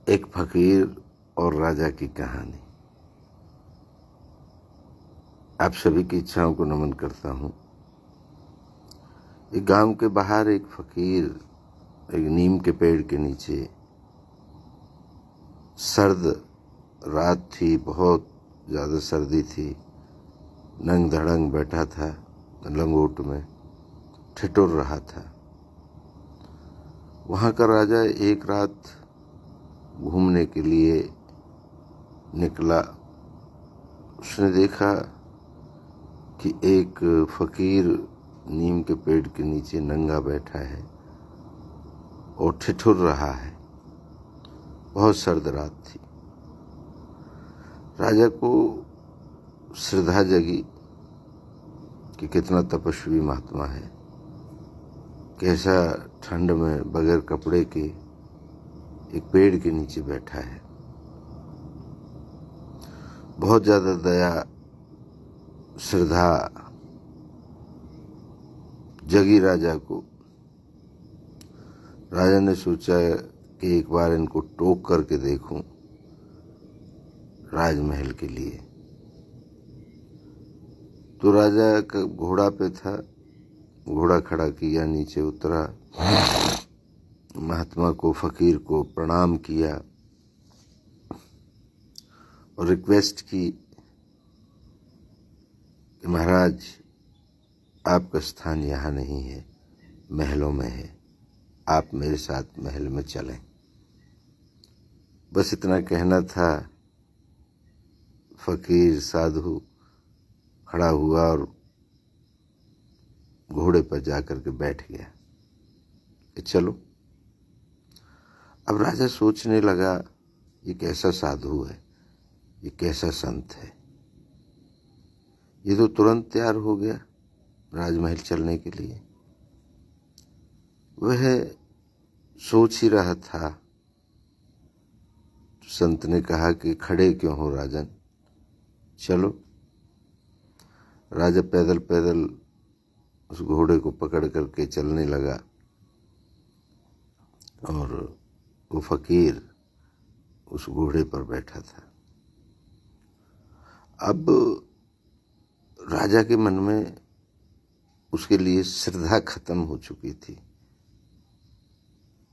एक फकीर और राजा की कहानी। आप सभी की इच्छाओं को नमन करता हूं। एक गांव के बाहर एक फकीर एक नीम के पेड़ के नीचे, सर्द रात थी, बहुत ज्यादा सर्दी थी, नंग धड़ंग बैठा था, लंगोट में ठिठुर रहा था। वहां का राजा एक रात घूमने के लिए निकला। उसने देखा कि एक फकीर नीम के पेड़ के नीचे नंगा बैठा है और ठिठुर रहा है। बहुत सर्द रात थी। राजा को श्रद्धा जगी कि कितना तपस्वी महात्मा है, कैसा ठंड में बगैर कपड़े के एक पेड़ के नीचे बैठा है। बहुत ज्यादा दया श्रद्धा जगी राजा को। राजा ने सोचा कि एक बार इनको टोक करके देखूं राजमहल के लिए। तो राजा का घोड़ा पे था, घोड़ा खड़ा किया, नीचे उतरा, महात्मा को फकीर को प्रणाम किया और रिक्वेस्ट की कि महाराज, आपका स्थान यहाँ नहीं है, महलों में है, आप मेरे साथ महल में चलें। बस इतना कहना था। फकीर साधु खड़ा हुआ और घोड़े पर जाकर के बैठ गया कि चलो। अब राजा सोचने लगा, ये कैसा साधु है, ये कैसा संत है, ये तो तुरंत तैयार हो गया राजमहल चलने के लिए। वह सोच ही रहा था, संत ने कहा कि खड़े क्यों हो राजन, चलो। राजा पैदल पैदल उस घोड़े को पकड़ करके चलने लगा और वो फकीर उस घोड़े पर बैठा था। अब राजा के मन में उसके लिए श्रद्धा खत्म हो चुकी थी,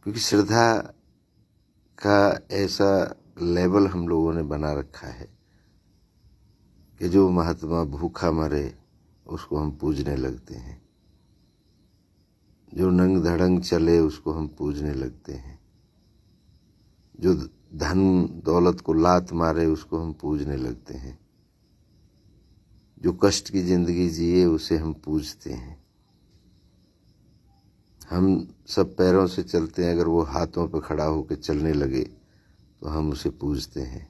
क्योंकि श्रद्धा का ऐसा लेवल हम लोगों ने बना रखा है कि जो महात्मा भूखा मरे उसको हम पूजने लगते हैं, जो नंग धड़ंग चले उसको हम पूजने लगते हैं, जो धन दौलत को लात मारे उसको हम पूजने लगते हैं, जो कष्ट की जिंदगी जिए उसे हम पूजते हैं। हम सब पैरों से चलते हैं, अगर वो हाथों पे खड़ा होकर चलने लगे तो हम उसे पूजते हैं।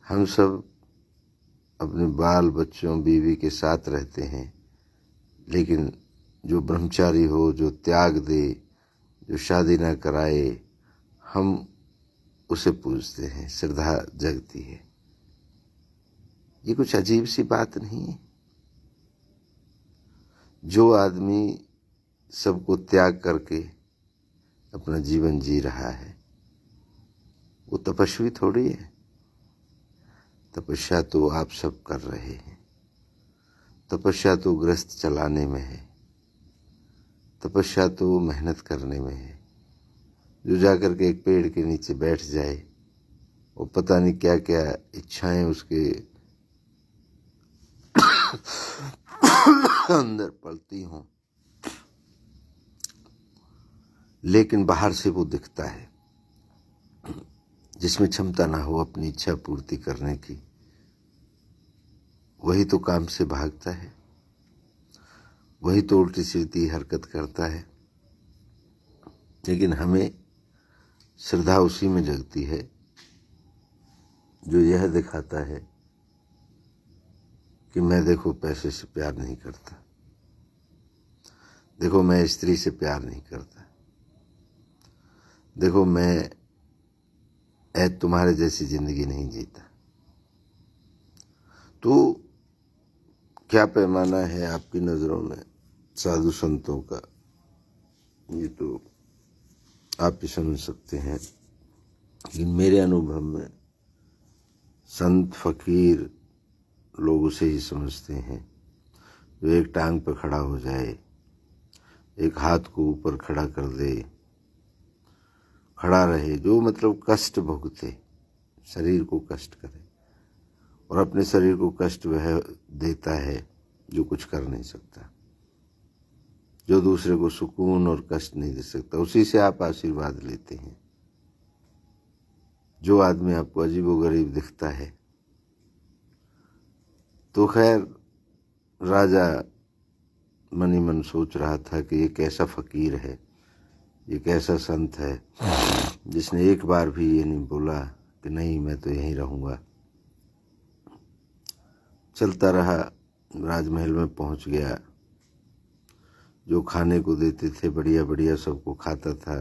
हम सब अपने बाल बच्चों बीवी के साथ रहते हैं, लेकिन जो ब्रह्मचारी हो, जो त्याग दे, जो शादी ना कराए, हम उसे पूजते हैं, श्रद्धा जगती है। ये कुछ अजीब सी बात नहीं है। जो आदमी सबको त्याग करके अपना जीवन जी रहा है वो तपस्वी थोड़ी है। तपस्या तो आप सब कर रहे हैं। तपस्या तो गृहस्थ चलाने में है, तपस्या तो मेहनत करने में है। जो जाकर के एक पेड़ के नीचे बैठ जाए, वो पता नहीं क्या क्या इच्छाएं उसके अंदर पलती हों, लेकिन बाहर से वो दिखता है। जिसमें क्षमता ना हो अपनी इच्छा पूर्ति करने की, वही तो काम से भागता है, वही तो उल्टी सीधी हरकत करता है। लेकिन हमें श्रद्धा उसी में जगती है जो यह दिखाता है कि मैं देखो पैसे से प्यार नहीं करता, देखो मैं स्त्री से प्यार नहीं करता, देखो मैं तुम्हारे जैसी जिंदगी नहीं जीता। तो क्या पैमाना है आपकी नजरों में साधु संतों का, ये तो आप ही समझ सकते हैं। लेकिन मेरे अनुभव में संत फकीर लोग उसे ही समझते हैं जो एक टांग पर खड़ा हो जाए, एक हाथ को ऊपर खड़ा कर दे, खड़ा रहे, जो मतलब कष्ट भोगते, शरीर को कष्ट करे, और अपने शरीर को कष्ट वह देता है जो कुछ कर नहीं सकता, जो दूसरे को सुकून और कष्ट नहीं दे सकता, उसी से आप आशीर्वाद लेते हैं। जो आदमी आपको अजीबोगरीब दिखता है, तो खैर राजा मन ही मन सोच रहा था कि ये कैसा फकीर है, ये कैसा संत है जिसने एक बार भी ये नहीं बोला कि नहीं मैं तो यहीं रहूँगा। चलता रहा, राजमहल में पहुँच गया। जो खाने को देते थे बढ़िया बढ़िया सबको खाता था,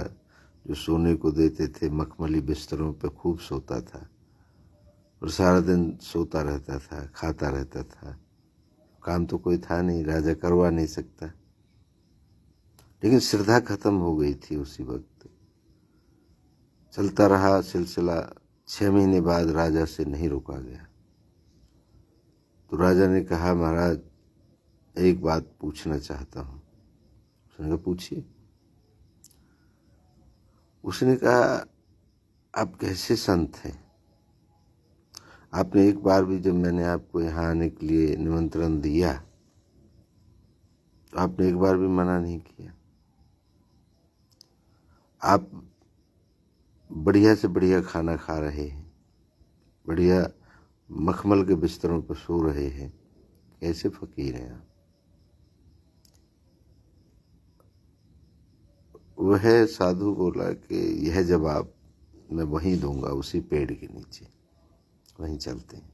जो सोने को देते थे मखमली बिस्तरों पे खूब सोता था, और सारा दिन सोता रहता था, खाता रहता था। काम तो कोई था नहीं, राजा करवा नहीं सकता, लेकिन श्रद्धा खत्म हो गई थी उसी वक्त। चलता रहा सिलसिला, 6 महीने बाद राजा से नहीं रोका गया। तो राजा ने कहा महाराज एक बात पूछना चाहता हूँ। उसने कहा पूछिए। उसने कहा आप कैसे संत हैं? आपने एक बार भी, जब मैंने आपको यहाँ आने के लिए निमंत्रण दिया तो आपने एक बार भी मना नहीं किया। आप बढ़िया से बढ़िया खाना खा रहे हैं, बढ़िया मखमल के बिस्तरों पर सो रहे हैं, कैसे फकीर हैं आप? वह साधु बोला कि यह जवाब मैं वहीं दूंगा, उसी पेड़ के नीचे, वहीं चलते हैं।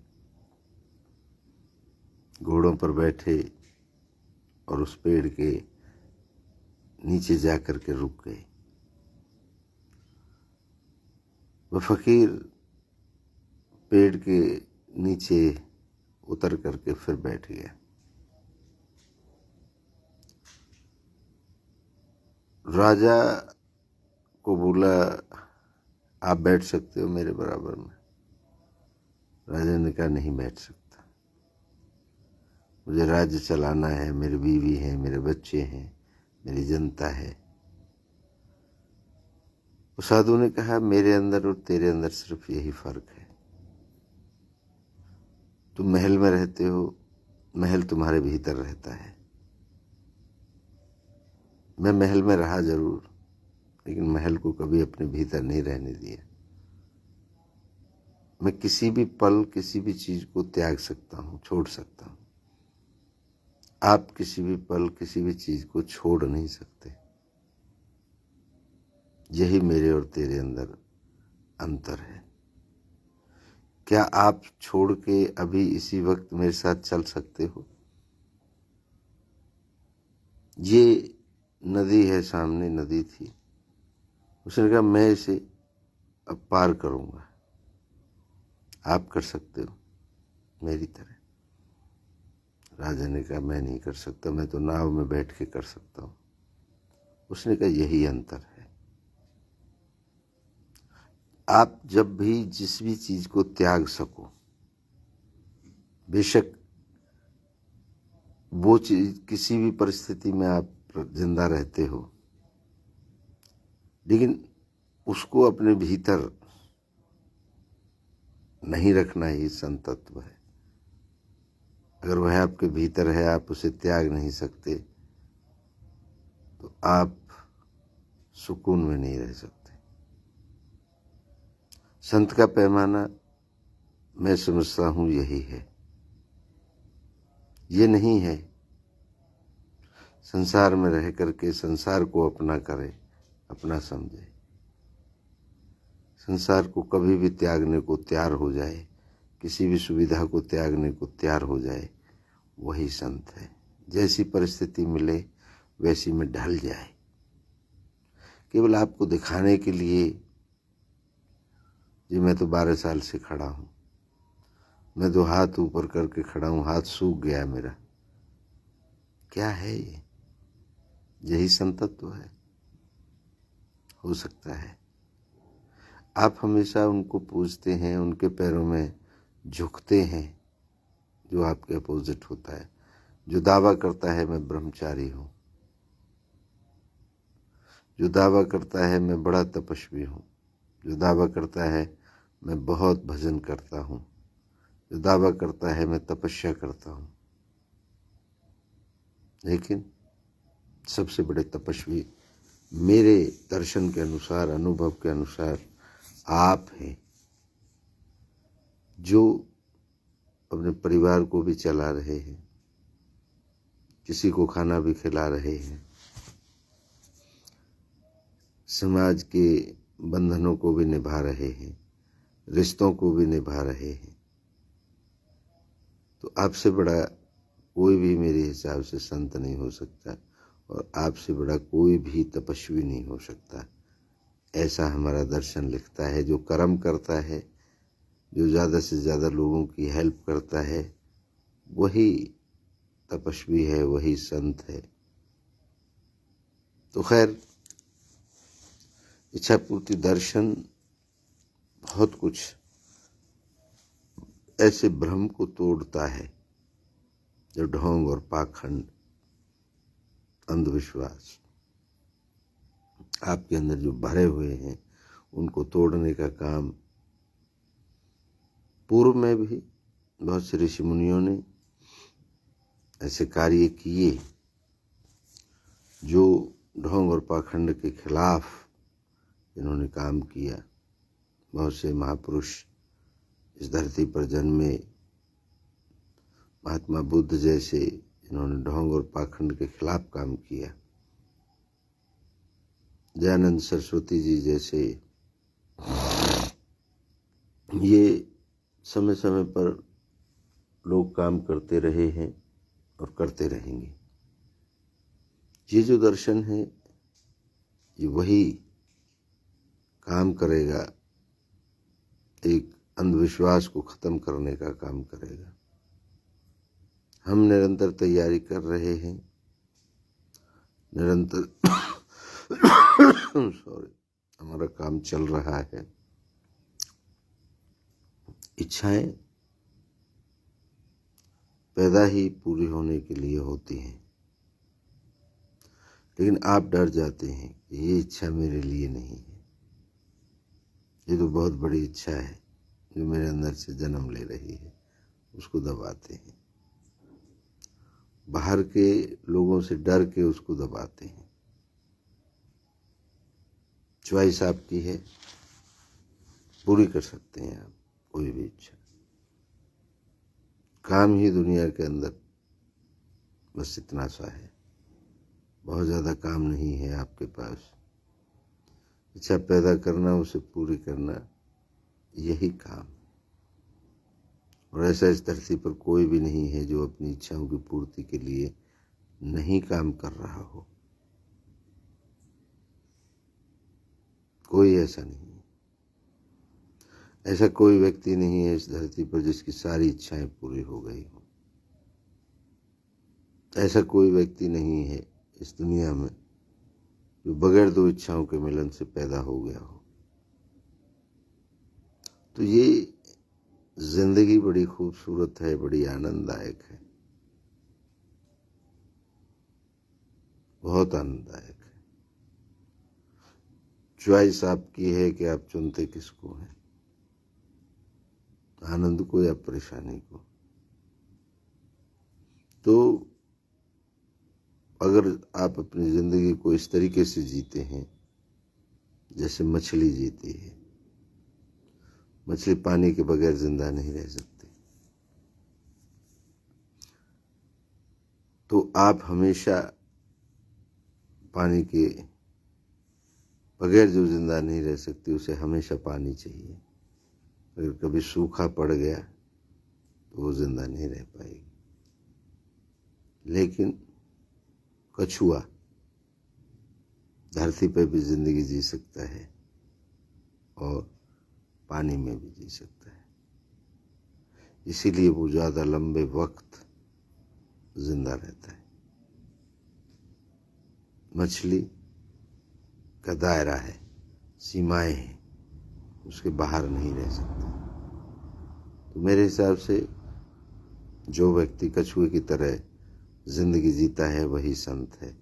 घोड़ों पर बैठे और उस पेड़ के नीचे जा कर के रुक गए। वह फकीर पेड़ के नीचे उतर करके फिर बैठ गया। राजा को बोला आप बैठ सकते हो मेरे बराबर में। राजा ने कहा नहीं बैठ सकता, मुझे राज्य चलाना है, मेरी बीवी है, मेरे बच्चे हैं, मेरी जनता है। उस साधु ने कहा मेरे अंदर और तेरे अंदर सिर्फ यही फर्क है, तुम महल में रहते हो, महल तुम्हारे भीतर रहता है। मैं महल में रहा जरूर, लेकिन महल को कभी अपने भीतर नहीं रहने दिया। मैं किसी भी पल किसी भी चीज को त्याग सकता हूँ, छोड़ सकता हूँ। आप किसी भी पल किसी भी चीज को छोड़ नहीं सकते। यही मेरे और तेरे अंदर अंतर है। क्या आप छोड़ के अभी इसी वक्त मेरे साथ चल सकते हो? ये नदी है, सामने नदी थी। उसने कहा मैं इसे अब पार करूंगा, आप कर सकते हो मेरी तरह? राजा ने कहा मैं नहीं कर सकता, मैं तो नाव में बैठ के कर सकता हूं। उसने कहा यही अंतर है। आप जब भी जिस भी चीज को त्याग सको, बेशक वो चीज किसी भी परिस्थिति में आप जिंदा रहते हो, लेकिन उसको अपने भीतर नहीं रखना ही संतत्व है। अगर वह आपके भीतर है, आप उसे त्याग नहीं सकते, तो आप सुकून में नहीं रह सकते। संत का पैमाना मैं समझता हूं यही है। ये नहीं है संसार में रह करके संसार को अपना करे, अपना समझे। संसार को कभी भी त्यागने को तैयार हो जाए, किसी भी सुविधा को त्यागने को तैयार हो जाए, वही संत है। जैसी परिस्थिति मिले वैसी में ढल जाए। केवल आपको दिखाने के लिए जी मैं तो 12 साल से खड़ा हूं, मैं तो हाथ ऊपर करके खड़ा हूं, हाथ सूख गया मेरा। क्या है ये? यही संतत्व है? हो सकता है आप हमेशा उनको पूजते हैं, उनके पैरों में झुकते हैं, जो आपके अपोजिट होता है, जो दावा करता है मैं ब्रह्मचारी हूँ, जो दावा करता है मैं बड़ा तपस्वी हूँ, जो दावा करता है मैं बहुत भजन करता हूँ, जो दावा करता है मैं तपस्या करता हूँ। लेकिन सबसे बड़े तपस्वी मेरे दर्शन के अनुसार, अनुभव के अनुसार आप हैं, जो अपने परिवार को भी चला रहे हैं, किसी को खाना भी खिला रहे हैं, समाज के बंधनों को भी निभा रहे हैं, रिश्तों को भी निभा रहे हैं। तो आपसे बड़ा कोई भी मेरे हिसाब से संत नहीं हो सकता और आपसे बड़ा कोई भी तपस्वी नहीं हो सकता। ऐसा हमारा दर्शन लिखता है। जो कर्म करता है, जो ज़्यादा से ज़्यादा लोगों की हेल्प करता है, वही तपस्वी है, वही संत है। तो खैर, इच्छा पूर्ति दर्शन बहुत कुछ ऐसे भ्रम को तोड़ता है जो ढोंग और पाखंड, अंधविश्वास आपके अंदर जो भरे हुए हैं, उनको तोड़ने का काम पूर्व में भी बहुत से ऋषि मुनियों ने ऐसे कार्य किए जो ढोंग और पाखंड के खिलाफ जिन्होंने काम किया। बहुत से महापुरुष इस धरती पर जन्मे, महात्मा बुद्ध जैसे, जिन्होंने ढोंग और पाखंड के खिलाफ काम किया, दयानंद सरस्वती जी जैसे, ये समय समय पर लोग काम करते रहे हैं और करते रहेंगे। ये जो दर्शन है, ये वही काम करेगा, एक अंधविश्वास को खत्म करने का काम करेगा। हम निरंतर तैयारी कर रहे हैं, निरंतर हमारा काम चल रहा है। इच्छाएं पैदा ही पूरी होने के लिए होती हैं, लेकिन आप डर जाते हैं कि ये इच्छा मेरे लिए नहीं है, ये तो बहुत बड़ी इच्छा है जो मेरे अंदर से जन्म ले रही है, उसको दबाते हैं। बाहर के लोगों से डर के उसको दबाते हैं। च्वाइस आपकी है, पूरी कर सकते हैं आप कोई भी इच्छा। काम ही दुनिया के अंदर बस इतना सा है, बहुत ज़्यादा काम नहीं है आपके पास। इच्छा पैदा करना, उसे पूरी करना, यही काम। और ऐसा इस धरती पर कोई भी नहीं है जो अपनी इच्छाओं की पूर्ति के लिए नहीं काम कर रहा हो। कोई ऐसा नहीं है। ऐसा कोई व्यक्ति नहीं है इस धरती पर जिसकी सारी इच्छाएं पूरी हो गई हो। ऐसा कोई व्यक्ति नहीं है इस दुनिया में जो बगैर दो इच्छाओं के मिलन से पैदा हो गया हो। तो ये जिंदगी बड़ी खूबसूरत है, बड़ी आनंददायक है, बहुत आनंददायक है। चॉइस आपकी है कि आप चुनते किसको हैं, आनंद को या परेशानी को। तो अगर आप अपनी जिंदगी को इस तरीके से जीते हैं जैसे मछली जीती है, मछली पानी के बगैर जिंदा नहीं रह सकती, तो आप हमेशा पानी के बगैर जो जिंदा नहीं रह सकती, उसे हमेशा पानी चाहिए। अगर कभी सूखा पड़ गया तो वो जिंदा नहीं रह पाएगी। लेकिन कछुआ धरती पर भी जिंदगी जी सकता है और पानी में भी जी सकता है, इसीलिए वो ज़्यादा लंबे वक्त जिंदा रहता है। मछली का दायरा है, सीमाएं हैं, उसके बाहर नहीं रह सकते। तो मेरे हिसाब से जो व्यक्ति कछुए की तरह जिंदगी जीता है वही संत है,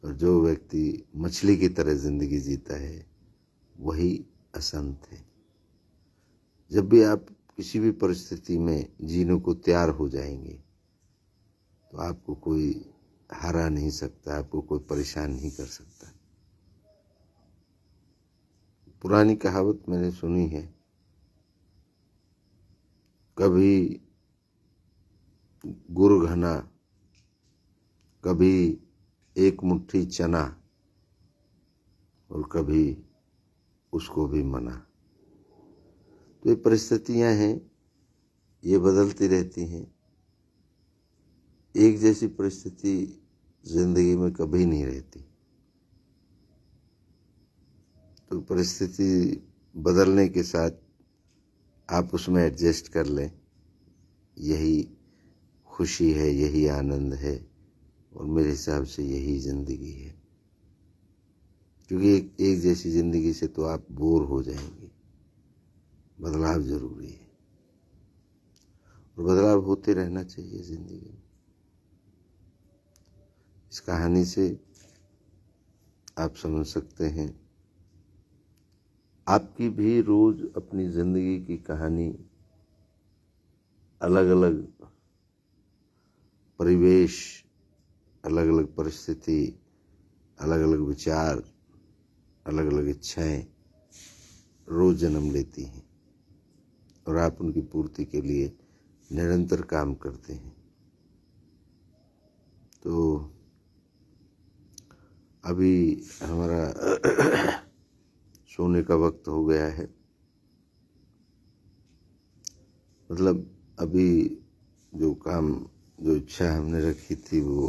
और जो व्यक्ति मछली की तरह जिंदगी जीता है वही असंत है। जब भी आप किसी भी परिस्थिति में जीने को तैयार हो जाएंगे तो आपको कोई हरा नहीं सकता, आपको कोई परेशान नहीं कर सकता। पुरानी कहावत मैंने सुनी है, कभी गुड़ घना, कभी एक मुट्ठी चना, और कभी उसको भी मना। तो ये परिस्थितियां हैं, ये बदलती रहती हैं। एक जैसी परिस्थिति जिंदगी में कभी नहीं रहती। तो परिस्थिति बदलने के साथ आप उसमें एडजस्ट कर लें, यही खुशी है, यही आनंद है, और मेरे हिसाब से यही जिंदगी है। क्योंकि एक जैसी जिंदगी से तो आप बोर हो जाएंगे। बदलाव जरूरी है, और बदलाव होते रहना चाहिए जिंदगी में। इस कहानी से आप समझ सकते हैं, आपकी भी रोज अपनी जिंदगी की कहानी अलग अलग परिवेश, अलग अलग परिस्थिति, अलग अलग विचार, अलग अलग इच्छाएं रोज जन्म लेती हैं, और आप उनकी पूर्ति के लिए निरंतर काम करते हैं। तो अभी हमारा सोने का वक्त हो गया है। मतलब अभी जो काम, जो इच्छा हमने रखी थी वो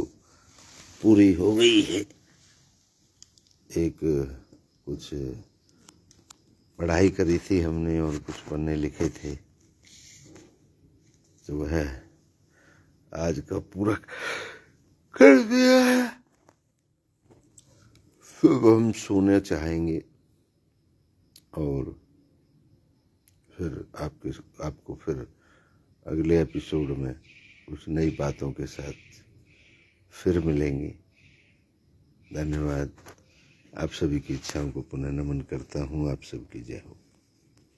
पूरी हो गई है। एक कुछ पढ़ाई करी थी हमने और कुछ पढ़ने लिखे थे, तो वह आज का पूरा कर दिया है। फिर हम सोने चाहेंगे, और फिर आपको फिर अगले एपिसोड में कुछ नई बातों के साथ फिर मिलेंगे। धन्यवाद। आप सभी की इच्छाओं को पुनः नमन करता हूँ। आप सबकी जय हो।